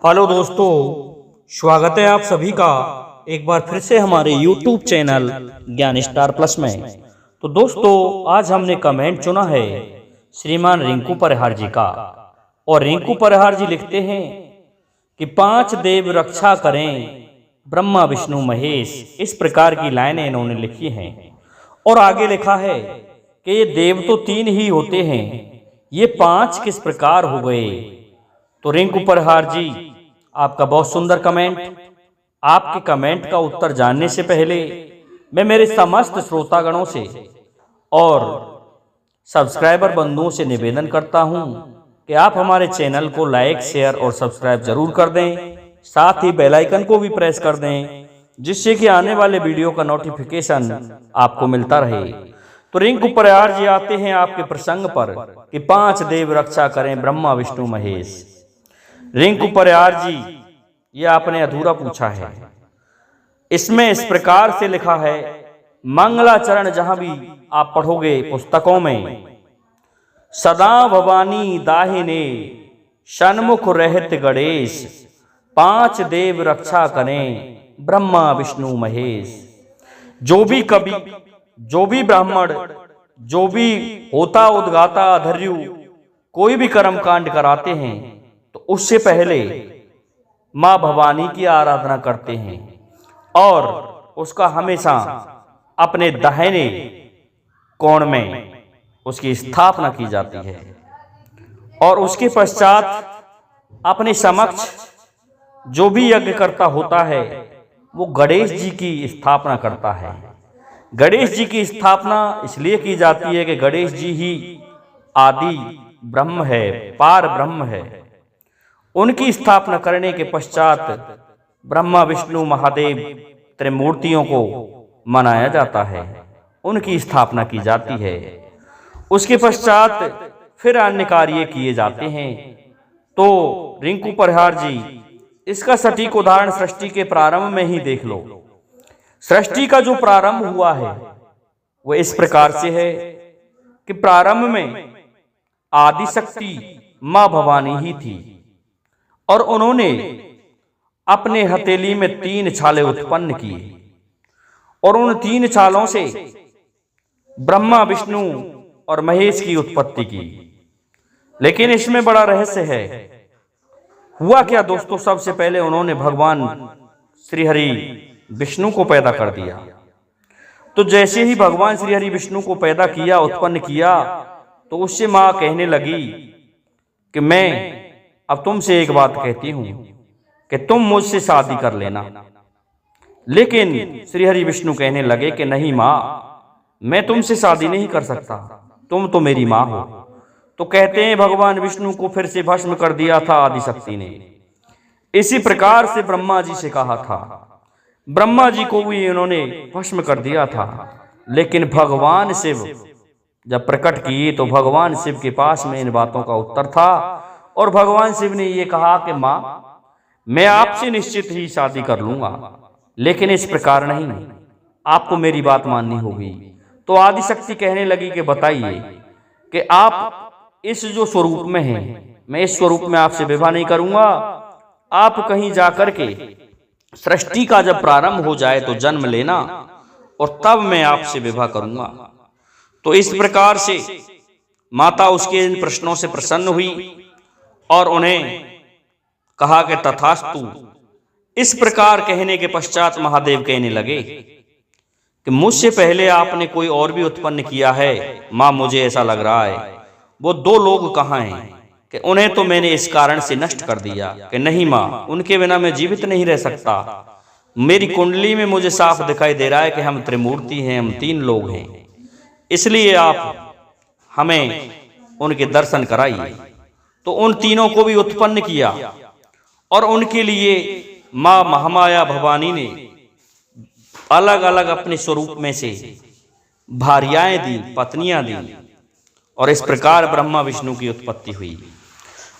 Hello दोस्तों, स्वागत है आप सभी का एक बार फिर से हमारे YouTube चैनल ज्ञान स्टार प्लस में। तो दोस्तों, आज हमने कमेंट चुना है श्रीमान रिंकू परिहार जी का। और रिंकू परिहार जी लिखते हैं कि 5 देव रक्षा करें ब्रह्मा विष्णु महेश। इस प्रकार की लाइनें इन्होंने लिखी हैं। और आगे लिखा है कि ये देव तो 3 ही होते हैं, ये 5 किस प्रकार हो गए। तो रिंकू परिहार जी, आपका बहुत सुंदर कमेंट। आपके कमेंट का उत्तर जानने से पहले मैं मेरे समस्त श्रोतागणों से और सब्सक्राइबर बंधुओं से निवेदन करता हूं कि आप हमारे चैनल को लाइक, शेयर और सब्सक्राइब जरूर कर दें। साथ ही बेल आइकन को भी प्रेस कर दें, जिससे कि आने वाले वीडियो का नोटिफिकेशन आपको मिलता रहे। तो रिंकू परिहार जी आते हैं आपके प्रसंग पर कि 5 देव रक्षा करें ब्रह्मा विष्णु महेश। रिंकू परिहार जी, ये आपने अधूरा पूछा है। इसमें इस प्रकार से लिखा है, मंगलाचरण जहां भी आप पढ़ोगे पुस्तकों में, सदा भवानी दाहिने सन्मुख रहत गणेश, 5 देव रक्षा करें ब्रह्मा विष्णु महेश। जो भी कवि, जो भी ब्राह्मण, जो भी होता उद्गाता अधर्यु कोई भी कर्म कांड कराते हैं तो उससे पहले माँ भवानी की आराधना करते हैं और उसका हमेशा अपने दाहिने कोण में उसकी स्थापना की जाती है। और उसके पश्चात अपने समक्ष जो भी यज्ञ करता होता है वो गणेश जी की स्थापना करता है। गणेश जी की स्थापना इसलिए की जाती है कि गणेश जी ही आदि ब्रह्म है, पार ब्रह्म है। उनकी स्थापना करने के पश्चात ब्रह्मा विष्णु महादेव त्रिमूर्तियों को मनाया जाता है, उनकी स्थापना की जाती है। उसके पश्चात फिर अन्य कार्य किए जाते हैं। तो रिंकू परिहार जी, इसका सटीक उदाहरण सृष्टि के प्रारंभ में ही देख लो। सृष्टि का जो प्रारंभ हुआ है वो इस प्रकार से है कि प्रारंभ में आदि शक्ति मां भवानी ही थी और उन्होंने अपने हथेली में 3 छाले उत्पन्न किए और उन 3 छालों से ब्रह्मा विष्णु और महेश की उत्पत्ति की। लेकिन इसमें बड़ा रहस्य है। हुआ क्या दोस्तों, सबसे पहले उन्होंने भगवान श्री हरि विष्णु को पैदा कर दिया। तो जैसे ही भगवान श्री हरि विष्णु को पैदा किया, उत्पन्न किया, तो उससे मां कहने लगी कि मैं अब तुमसे एक बात कहती हूं कि तुम मुझसे शादी कर लेना। लेकिन श्री हरि विष्णु कहने लगे कि नहीं मां, मैं तुमसे शादी नहीं कर सकता, तुम तो मेरी मां हो। तो कहते हैं भगवान विष्णु को फिर से भस्म कर दिया था आदिशक्ति ने। इसी प्रकार से ब्रह्मा जी से कहा था, ब्रह्मा जी को भी इन्होंने भस्म कर दिया था। लेकिन भगवान शिव जब प्रकट किए तो भगवान शिव के पास में इन बातों का उत्तर था और भगवान शिव ने ये कहा कि मां, मैं आपसे निश्चित ही शादी कर लूंगा, लेकिन इस प्रकार नहीं, आपको मेरी बात माननी होगी। तो आदिशक्ति कहने लगी कि बताइए कि आप इस जो स्वरूप में हैं, मैं इस स्वरूप में आपसे विवाह नहीं करूंगा। आप कहीं जाकर के सृष्टि का जब प्रारंभ हो जाए तो जन्म लेना और तब मैं आपसे विवाह करूंगा। तो इस प्रकार से माता उसके इन प्रश्नों से प्रसन्न हुई और उन्हें कहा कि तथास्तु। इस प्रकार कहने के पश्चात महादेव कहने लगे कि मुझसे पहले आपने कोई और भी उत्पन्न किया है मां, मुझे ऐसा लग रहा है। वो 2 लोग कहाँ हैं कि उन्हें तो मैंने इस कारण से नष्ट कर दिया कि नहीं मां, उनके बिना मैं जीवित नहीं रह सकता। मेरी कुंडली में मुझे साफ दिखाई दे रहा है कि हम त्रिमूर्ति हैं, हम 3 लोग हैं, इसलिए आप हमें उनके दर्शन कराइए। तो उन तीनों को भी उत्पन्न किया और उनके लिए मां महामाया भवानी ने अलग अलग अपने स्वरूप में से भार्याएं दी, पत्नियां दी और इस प्रकार ब्रह्मा विष्णु की उत्पत्ति हुई।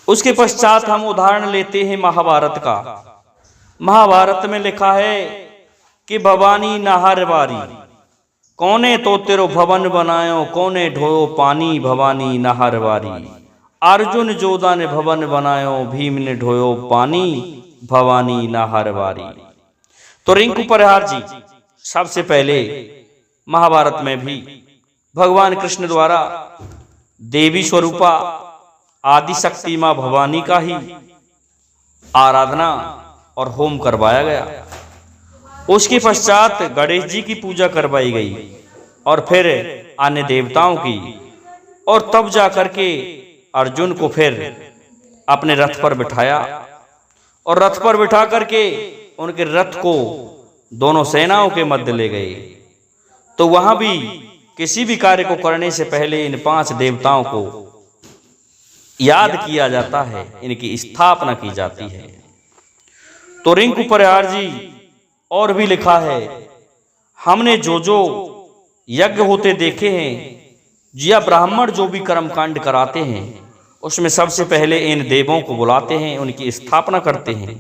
उसके पश्चात हम उदाहरण लेते हैं महाभारत का। महाभारत में लिखा है कि भवानी नहरवारी, कौने तो तेरो भवन बनायो, कौने ढोयो पानी, भवानी नहरवारी। अर्जुन जोधा ने भवन बनायो, भीम ने ढोयो पानी, भवानी ना हर बारी। तो रिंकू परिहार जी सबसे पहले महाभारत में भी भगवान कृष्ण द्वारा देवी स्वरूपा आदि शक्ति मां भवानी का ही आराधना और होम करवाया गया। उसके पश्चात गणेश जी की पूजा करवाई गई और फिर अन्य देवताओं की, और तब जाकर के अर्जुन को फिर अपने रथ पर बिठाया और रथ पर बिठा करके उनके रथ को दोनों सेनाओं के मध्य ले गए। तो वहां भी किसी भी कार्य को करने से पहले इन 5 देवताओं को याद किया जाता है, इनकी स्थापना की जाती है। तो रिंकू परिहार जी और भी लिखा है, हमने जो जो यज्ञ होते देखे हैं या ब्राह्मण जो भी कर्मकांड कराते हैं उसमें सबसे पहले इन देवों को बुलाते हैं, उनकी स्थापना करते हैं।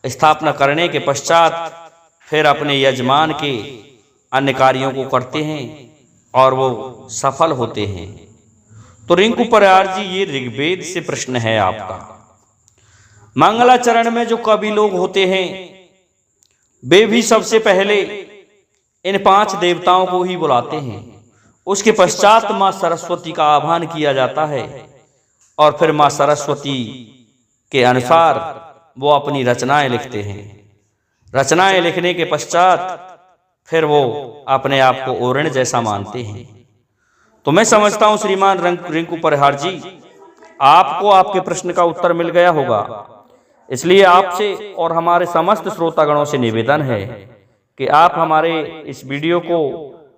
स्थापना करने के पश्चात फिर अपने यजमान के अन्य कार्यों को करते हैं और वो सफल होते हैं। तो रिंकू परिहार जी ये ऋग्वेद से प्रश्न है आपका। मंगलाचरण में जो कवि लोग होते हैं वे भी सबसे पहले इन 5 देवताओं को ही बुलाते हैं। उसके पश्चात मां सरस्वती का आह्वान किया जाता है और फिर मां सरस्वती के अनुसार वो अपनी रचनाएं लिखते हैं। रचनाएं लिखने के पश्चात फिर वो अपने आप को ओरण जैसा मानते हैं। तो मैं समझता हूं श्रीमान रिंकू परिहार जी आपको आपके प्रश्न का उत्तर मिल गया होगा। इसलिए आपसे और हमारे समस्त श्रोतागणों से निवेदन है कि आप हमारे इस वीडियो को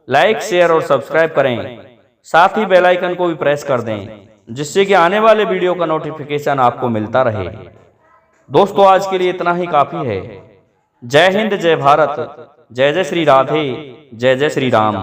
लाइक, शेयर और सब्सक्राइब करें, साथ ही बेल आइकन को भी प्रेस कर दें जिससे कि आने वाले वीडियो का नोटिफिकेशन आपको मिलता रहे। दोस्तों आज के लिए इतना ही काफी है। जय हिंद, जय भारत, जय जय श्री राधे, जय जय श्री राम।